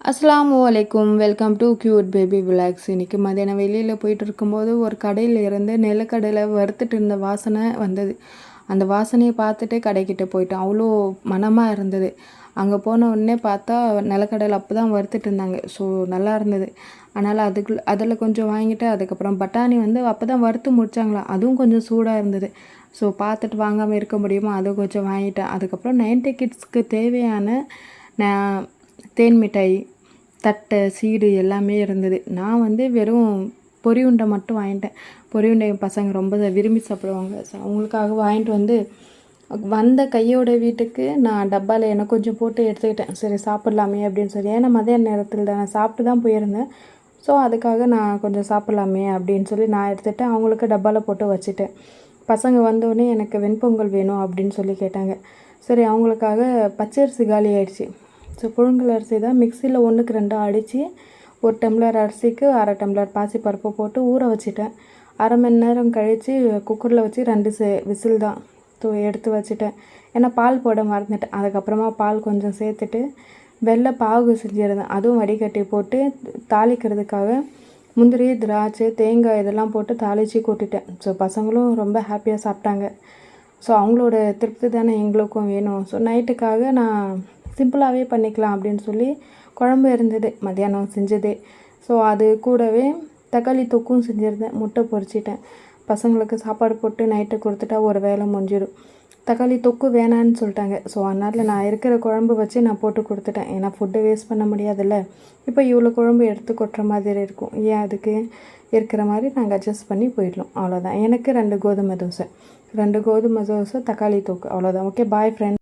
அஸ்ஸலாமு அலைக்கும். Welcome to cute baby vlogs. இன்றைக்கி மதியானம் வெளியில் போயிட்டு இருக்கும்போது ஒரு கடையில் இருந்து நிலக்கடலை வறுத்துட்டு இருந்த வாசனை வந்தது. அந்த வாசனையை பார்த்துட்டு கடைக்கிட்ட போயிட்டோம். அவ்வளோ மனமாக இருந்தது. அங்கே போன உடனே பார்த்தா நிலக்கடலை அப்போ தான் வறுத்துட்டு இருந்தாங்க. ஸோ நல்லா இருந்தது. அதனால் அதில் கொஞ்சம் வாங்கிட்டு அதுக்கப்புறம் பட்டாணி அப்போ தான் வறுத்து முடித்தாங்களாம். அதுவும் கொஞ்சம் சூடாக இருந்தது. ஸோ பார்த்துட்டு வாங்காமல் இருக்க முடியுமா, அதுவும் கொஞ்சம் வாங்கிட்டேன். அதுக்கப்புறம் 90 கிட்ஸ்க்கு தேவையான நான் தேன் மிட்டாய், தட்டை, சீடு எல்லாமே இருந்தது. நான் வெறும் பொரி உருண்டை மட்டும் வாங்கிட்டேன். பொரி உருண்டை என் பசங்க ரொம்ப விரும்பி சாப்பிடுவாங்க. ஸோ அவங்களுக்காக வாங்கிட்டு வந்த கையோட வீட்டுக்கு நான் டப்பாவில் எனக்கு கொஞ்சம் போட்டு எடுத்துக்கிட்டேன். சரி சாப்பிட்லாமே அப்படின்னு சொல்லி. ஏன்னா மதியான நேரத்தில் தான் நான் சாப்பிட்டு தான் போயிருந்தேன். ஸோ அதுக்காக நான் கொஞ்சம் சாப்பிட்லாமே அப்படின்னு சொல்லி நான் எடுத்துகிட்டு அவங்களுக்கு டப்பாவில் போட்டு வச்சுட்டேன். பசங்க வந்தோடனே எனக்கு வெண்பொங்கல் வேணும் அப்படின்னு சொல்லி கேட்டாங்க. சரி அவங்களுக்காக பச்சரிசி காலி ஆயிடுச்சு. ஸோ புழுங்கல் அரிசி தான் மிக்சியில் 1க்கு 2 அடித்து 1 டம்ளர் அரிசிக்கு 1/2 டம்ளர் பாசிப்பருப்பு போட்டு ஊற வச்சுட்டேன். 1/2 மணி நேரம் கழித்து குக்கரில் வச்சு 2 விசில் தான் எடுத்து வச்சுட்டேன். ஏன்னா பால் போட மறந்துட்டேன். அதுக்கப்புறமா பால் கொஞ்சம் சேர்த்துட்டு வெள்ளை பாகு செஞ்சுருந்தேன். அதுவும் வடிகட்டி போட்டு தாளிக்கிறதுக்காக முந்திரி, திராட்சை, தேங்காய் இதெல்லாம் போட்டு தாளித்து கொட்டிட்டேன். ஸோ பசங்களும் ரொம்ப ஹாப்பியாக சாப்பிட்டாங்க. ஸோ அவங்களோட திருப்தி தானே எங்களுக்கும் வேணும். ஸோ நைட்டுக்காக நான் சிம்பிளாகவே பண்ணிக்கலாம் அப்படின்னு சொல்லி குழம்பு இருந்தது மத்தியானம் செஞ்சதே. ஸோ அது கூடவே தக்காளி தொக்கும் செஞ்சுருந்தேன். முட்டை பொரிச்சிட்டேன். பசங்களுக்கு சாப்பாடு போட்டு நைட்டு கொடுத்துட்டா ஒரு வேலை முடிஞ்சிடும். தக்காளி தொக்கு வேணான்னு சொல்லிட்டாங்க. ஸோ அதனால் நான் இருக்கிற குழம்பு வச்சு நான் போட்டு கொடுத்துட்டேன். ஏன்னா ஃபுட்டை வேஸ்ட் பண்ண முடியாதுல்ல. இப்போ இவ்வளோ குழம்பு எடுத்து கொட்டுற மாதிரி இருக்கும். ஏன் அதுக்கு இருக்கிற மாதிரி நாங்கள் அட்ஜஸ்ட் பண்ணி போயிடலாம். அவ்வளோதான். எனக்கு 2 கோதுமை தோசை, 2 கோதுமை தோசை, தக்காளி தொக்கு, அவ்வளோதான். ஓகே, பாய் ஃப்ரெண்ட்.